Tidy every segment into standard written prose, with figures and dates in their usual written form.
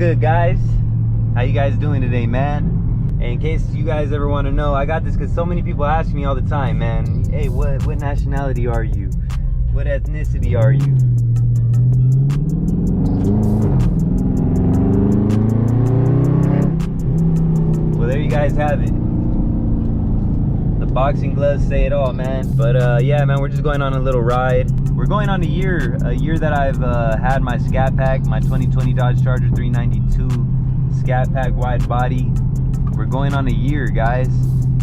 good, guys? How you guys doing today, man? And in case you guys ever want to know, I got this because so many people ask me all the time, man. Hey, what nationality are you? What ethnicity are you? Well, there you guys have it. The boxing gloves say it all, man. But yeah, man, we're just going on a little ride. We're going on a year that I've had my Scat Pack, my 2020 Dodge Charger 392 Scat Pack wide body. We're going on a year, guys.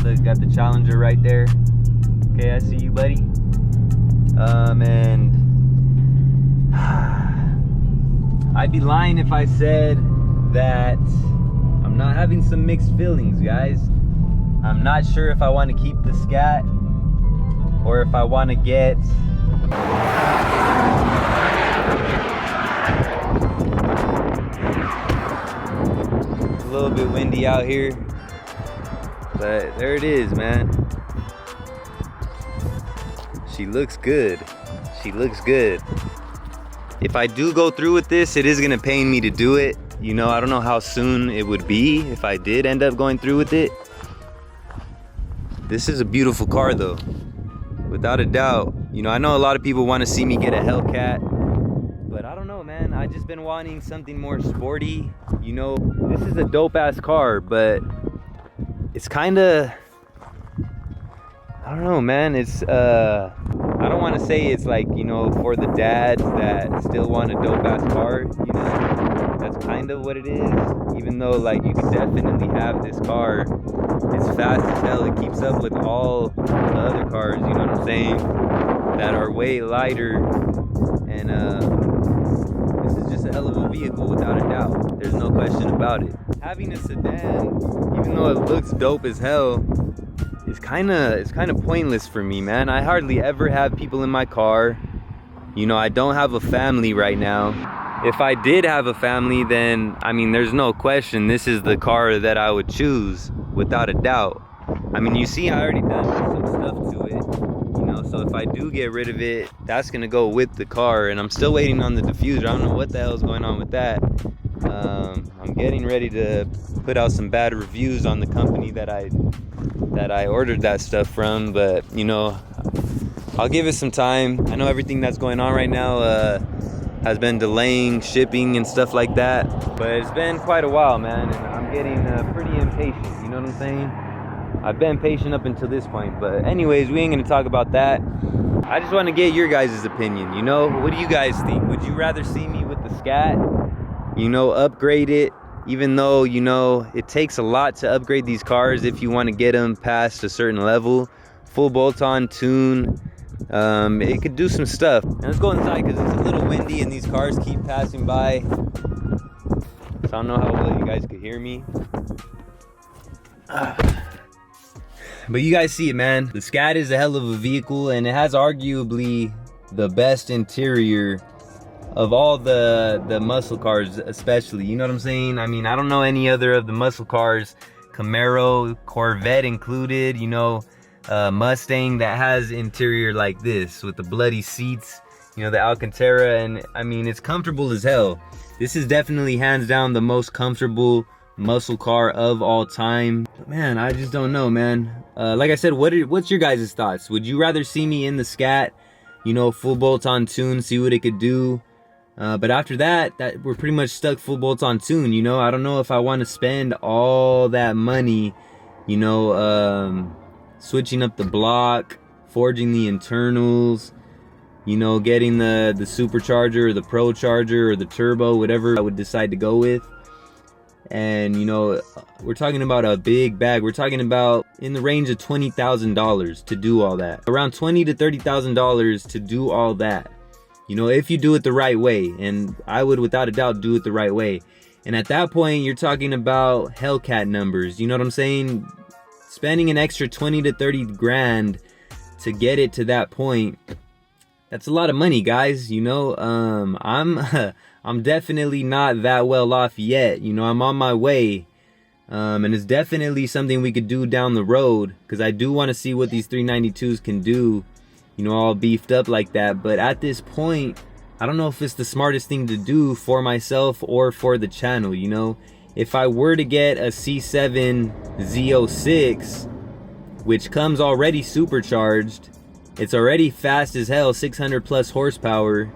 Look, got the Challenger right there. Okay, I see you, buddy. And I'd be lying if I said that I'm not having some mixed feelings, guys. I'm not sure if I want to keep the Scat or if I want to get a little bit windy out here, but there it is, man. She looks good. She looks good. If I do go through with this, it is gonna pain me to do it. You know, I don't know how soon it would be if I did end up going through with it. This is a beautiful car though, without a doubt. You know, I know a lot of people want to see me get a Hellcat, but I don't know, man. I just been wanting something more sporty. You know, this is a dope ass car, but it's kind of, I don't know, man. It's I don't want to say it's like, you know, for the dads that still want a dope ass car, you know. That's kind of what it is. Even though, like, you could definitely have this car. It's fast as hell. It keeps up with all the other cars, you know what I'm saying, that are way lighter. And this is just a hell of a vehicle without a doubt. There's no question about it. Having a sedan, even though it looks dope as hell, it's kind of pointless for me, man. I hardly ever have people in my car. You know, I don't have a family right now. If I did have a family, then, I mean, there's no question this is the car that I would choose, without a doubt. I mean, you see, I already done some stuff to it, you know, so if I do get rid of it, that's gonna go with the car. And I'm still waiting on the diffuser. I don't know what the hell is going on with that. I'm getting ready to put out some bad reviews on the company that I ordered that stuff from, but, you know, I'll give it some time. I know everything that's going on right now has been delaying shipping and stuff like that, but it's been quite a while, man, and I'm getting pretty impatient, you know what I'm saying? I've been patient up until this point, but anyways, we ain't gonna talk about that. I just want to get your guys' opinion, you know? What do you guys think? Would you rather see me with the Scat, you know, upgrade it, even though, you know, it takes a lot to upgrade these cars if you want to get them past a certain level, full bolt-on tune, it could do some stuff. And let's go inside because it's a little windy and these cars keep passing by, so I don't know how well you guys could hear me. But you guys see it, man. The Scat is a hell of a vehicle, and it has arguably the best interior of all the muscle cars, especially, you know what I'm saying? I mean, I don't know any other of the muscle cars, Camaro, Corvette included, you know, Mustang that has interior like this with the bloody seats, you know, the Alcantara. And I mean, it's comfortable as hell. This is definitely hands down the most comfortable muscle car of all time. Man, I just don't know, man. Like I said, what's your guys' thoughts? Would you rather see me in the Scat, you know, full bolt-on tune, see what it could do? But after that we're pretty much stuck full bolt-on tune, you know. I don't know if I want to spend all that money, you know, switching up the block, forging the internals, you know, getting the supercharger or the pro charger or the turbo, whatever I would decide to go with. And, you know, we're talking about a big bag. We're talking about in the range of $20,000 to do all that. Around $20,000 to $30,000 to do all that. You know, if you do it the right way. And I would, without a doubt, do it the right way. And at that point, you're talking about Hellcat numbers. You know what I'm saying? Spending an extra 20 to 30 grand to get it to that point, that's a lot of money, guys. You know, I'm definitely not that well off yet. You know, I'm on my way. And it's definitely something we could do down the road, because I do want to see what these 392s can do, you know, all beefed up like that. But at this point, I don't know if it's the smartest thing to do for myself or for the channel, you know. If I were to get a C7 Z06, which comes already supercharged, it's already fast as hell, 600 plus horsepower.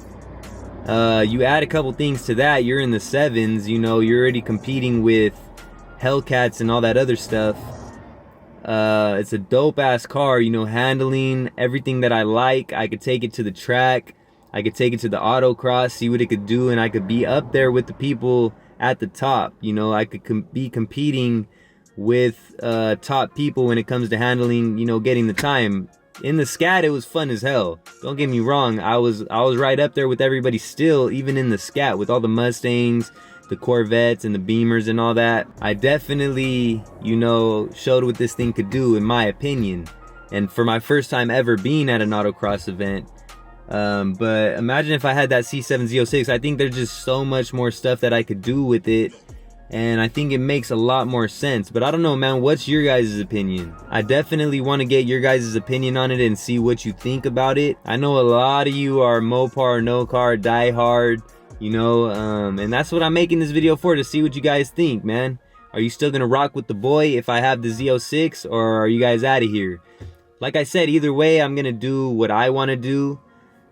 You add a couple things to that, you're in the sevens, you know, you're already competing with Hellcats and all that other stuff. It's a dope ass car, you know, handling, everything that I like. I could take it to the track, I could take it to the autocross, see what it could do, and I could be up there with the people at the top. You know, I could be competing with top people when it comes to handling, you know, getting the time. In the scat, it was fun as hell. Don't get me wrong, I was right up there with everybody still, even in the scat, with all the Mustangs, the Corvettes, and the Beamers and all that. I definitely, you know, showed what this thing could do, in my opinion. And for my first time ever being at an autocross event. But imagine if I had that C7 Z06. I think there's just so much more stuff that I could do with it, and I think it makes a lot more sense. But I don't know, man, what's your guys' opinion? I definitely want to get your guys' opinion on it and see what you think about it. I know a lot of you are Mopar, no car, die hard, you know, and that's what I'm making this video for, to see what you guys think, man. Are you still gonna rock with the boy if I have the Z06, or are you guys out of here? Like I said, either way, I'm gonna do what I want to do,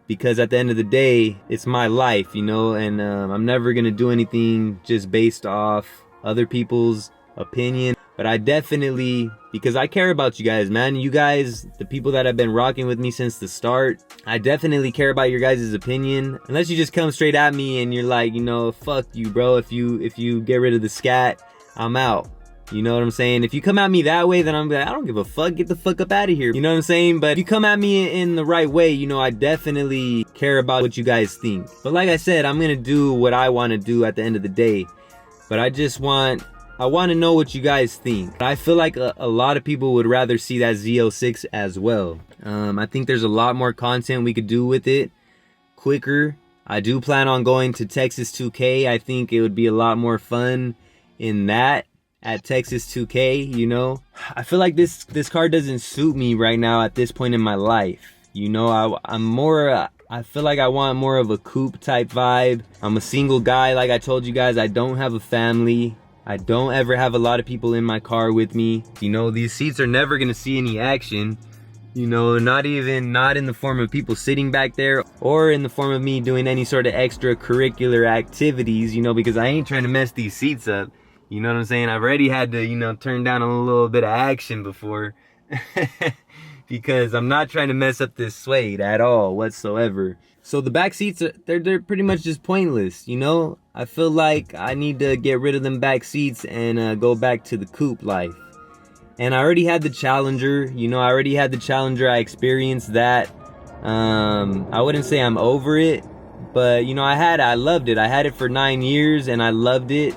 because at the end of the day, it's my life, you know, and I'm never gonna do anything just based off other people's opinion. But I definitely, because I care about you guys, man. You guys, the people that have been rocking with me since the start, I definitely care about your guys' opinion. Unless you just come straight at me and you're like, you know, fuck you, bro. If you get rid of the scat, I'm out. You know what I'm saying? If you come at me that way, then I'm like, I don't give a fuck, get the fuck up out of here. You know what I'm saying? But if you come at me in the right way, you know, I definitely care about what you guys think. But like I said, I'm gonna do what I want to do at the end of the day. But I want to know what you guys think. I feel like a lot of people would rather see that Z06 as well. I think there's a lot more content we could do with it quicker. I do plan on going to Texas 2K. I think it would be a lot more fun in that. At Texas 2K, you know, I feel like this car doesn't suit me right now at this point in my life. You know, I'm more, I feel like I want more of a coupe type vibe. I'm a single guy, like I told you guys. I don't have a family. I don't ever have a lot of people in my car with me. You know, these seats are never gonna see any action. You know, not in the form of people sitting back there, or in the form of me doing any sort of extracurricular activities, you know, because I ain't trying to mess these seats up. You know what I'm saying? I've already had to, you know, turn down a little bit of action before because I'm not trying to mess up this suede at all whatsoever. So the back seats, they're pretty much just pointless, you know? I feel like I need to get rid of them back seats and go back to the coupe life. And I already had the Challenger, you know, I experienced that. I wouldn't say I'm over it, but, you know, I loved it. I had it for 9 years and I loved it.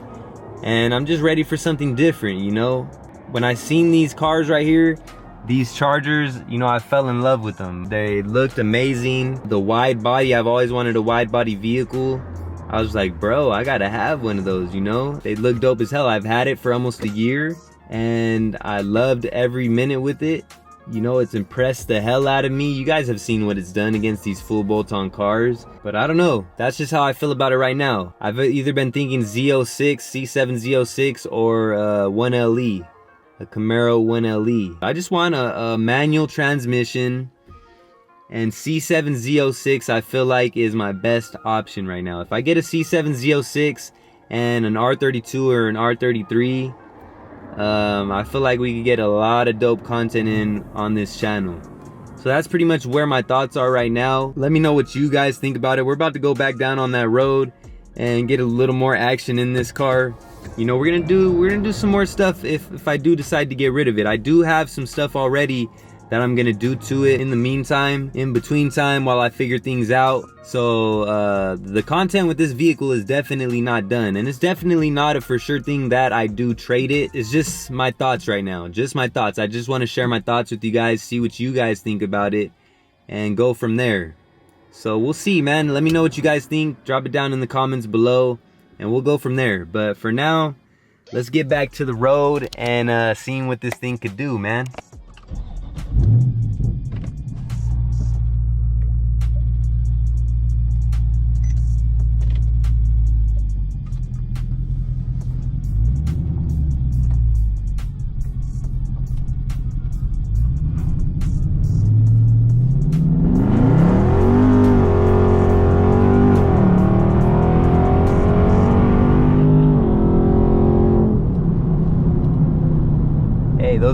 And I'm just ready for something different, you know? When I seen these cars right here, these Chargers, you know, I fell in love with them. They looked amazing. The wide body, I've always wanted a wide body vehicle. I was like, bro, I gotta have one of those, you know? They look dope as hell. I've had it for almost a year and I loved every minute with it. You know, it's impressed the hell out of me. You guys have seen what it's done against these full bolt-on cars. But I don't know. That's just how I feel about it right now. I've either been thinking Z06, C7 Z06, or 1LE. A Camaro 1LE. I just want a manual transmission. And C7 Z06 I feel like is my best option right now. If I get a C7 Z06 and an R32 or an R33... I feel like we could get a lot of dope content in on this channel. So that's pretty much where my thoughts are right now. Let me know what you guys think about it. We're about to go back down on that road and get a little more action in this car. You know, we're gonna do some more stuff if I do decide to get rid of it. I do have some stuff already that I'm gonna do to it in the meantime, in between time, while I figure things out. So the content with this vehicle is definitely not done, and it's definitely not a for sure thing that I do trade it. It's just my thoughts right now, just my thoughts. I just want to share my thoughts with you guys, see what you guys think about it, and go from there. So we'll see, man. Let me know what you guys think. Drop it down in the comments below and we'll go from there. But for now, let's get back to the road and seeing what this thing could do, man.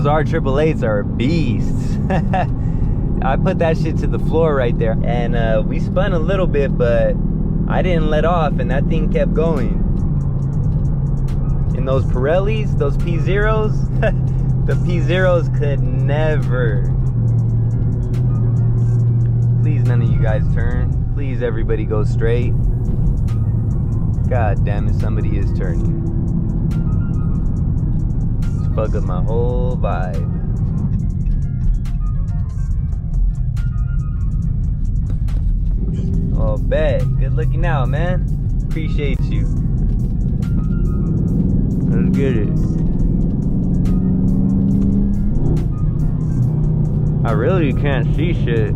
those R888s are beasts. I put that shit to the floor right there, and we spun a little bit, but I didn't let off, and that thing kept going. And those Pirellis, those P0s, the P0s could never. Please, none of you guys turn. Please, everybody go straight. God damn it, somebody is turning. Just fuck up my whole vibe. Oh, bet. Good looking out, man. Appreciate you. Let's get it. I really can't see shit.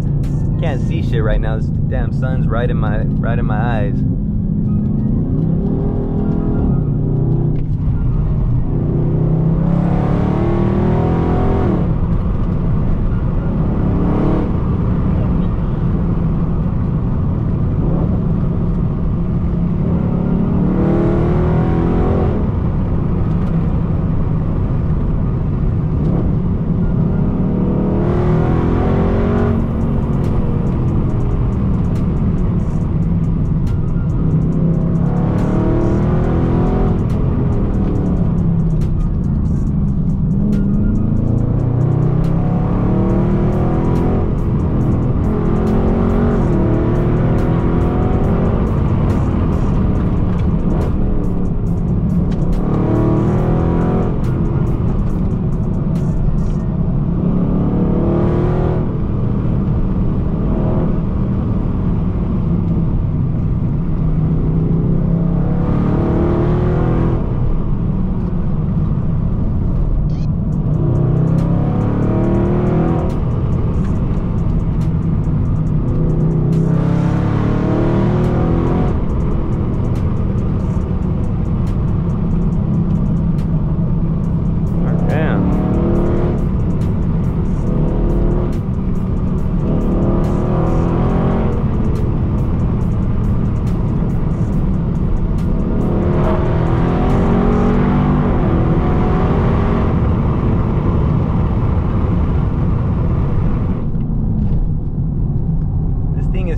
Can't see shit right now. This damn sun's right in my eyes.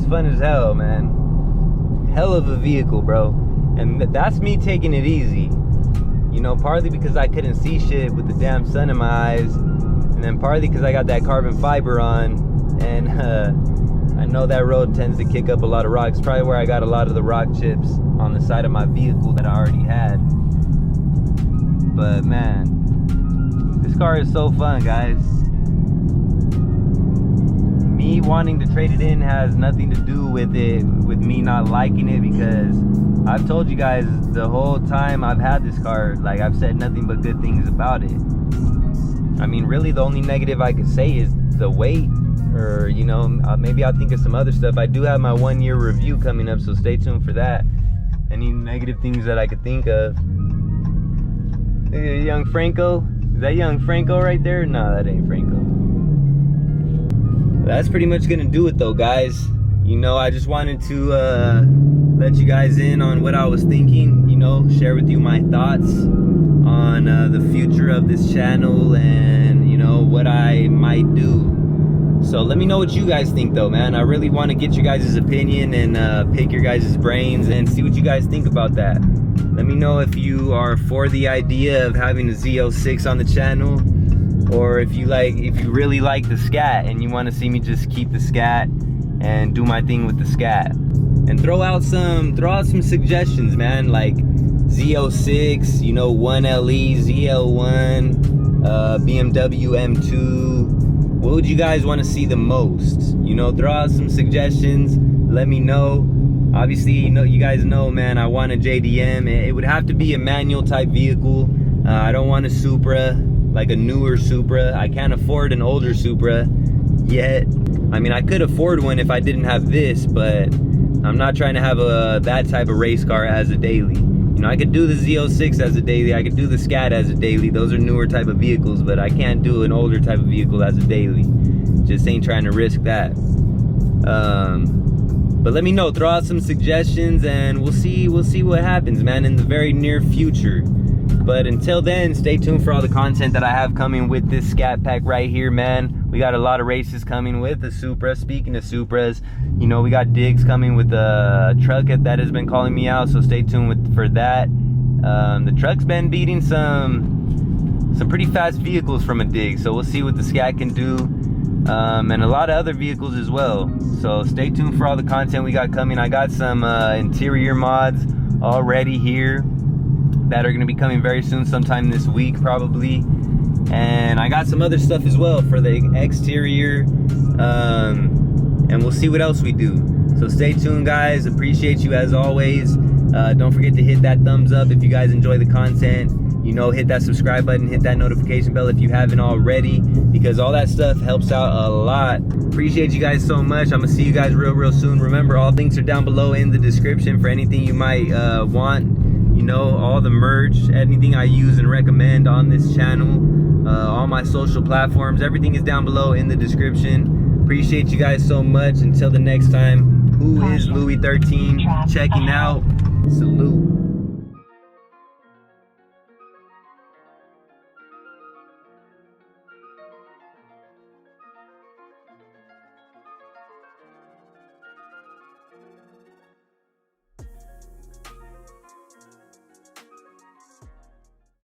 Fun as hell, man. Hell of a vehicle, bro. And that's me taking it easy. You know, partly because I couldn't see shit with the damn sun in my eyes, and then partly because I got that carbon fiber on, and I know that road tends to kick up a lot of rocks. Probably where I got a lot of the rock chips on the side of my vehicle that I already had. But man, this car is so fun, guys. Me wanting to trade it in has nothing to do with it, with me not liking it, because I've told you guys the whole time I've had this car, like, I've said nothing but good things about it. I mean, really the only negative I could say is the weight, or, you know, maybe I'll think of some other stuff. I do have my 1-year review coming up, so stay tuned for that. Any negative things that I could think of. Young Franco? Is that Young Franco right there? No, that ain't Franco. That's pretty much gonna do it though, guys. You know, I just wanted to let you guys in on what I was thinking, you know, share with you my thoughts on the future of this channel, and, you know, what I might do. So let me know what you guys think though, man. I really want to get your guys' opinion and pick your guys' brains and see what you guys think about that. Let me know if you are for the idea of having a Z06 on the channel, or if you really like the Scat and you want to see me just keep the Scat and do my thing with the Scat. And throw out some suggestions, man, like Z06, you know, 1LE, ZL1, BMW M2. What would you guys want to see the most? You know, throw out some suggestions, let me know. Obviously, you guys know, man, I want a JDM. It would have to be a manual type vehicle. I don't want a Supra, like a newer Supra. I can't afford an older Supra yet. I mean, I could afford one if I didn't have this, but I'm not trying to have that type of race car as a daily. You know, I could do the Z06 as a daily, I could do the Scat as a daily. Those are newer type of vehicles, but I can't do an older type of vehicle as a daily. Just ain't trying to risk that. But let me know, throw out some suggestions, and we'll see what happens, man, in the very near future. But until then, stay tuned for all the content that I have coming with this Scat Pack right here, man. We got a lot of races coming with the Supra. Speaking of Supras, you know, we got digs coming with the truck that has been calling me out, so stay tuned for that. The truck's been beating some pretty fast vehicles from a dig, so we'll see what the Scat can do, and a lot of other vehicles as well. So stay tuned for all the content we got coming. I got some interior mods already here that are going to be coming very soon, sometime this week probably, and I got some other stuff as well for the exterior, and we'll see what else we do. So stay tuned, guys. Appreciate you as always. Don't forget to hit that thumbs up if you guys enjoy the content. You know, hit that subscribe button, hit that notification bell if you haven't already, because all that stuff helps out a lot. Appreciate you guys so much. I'm gonna see you guys real soon. Remember, all links are down below in the description for anything you might want. You know, all the merch, anything I use and recommend on this channel, all my social platforms, everything is down below in the description. Appreciate you guys so much. Until the next time, who is Louis 13 checking out. Salute.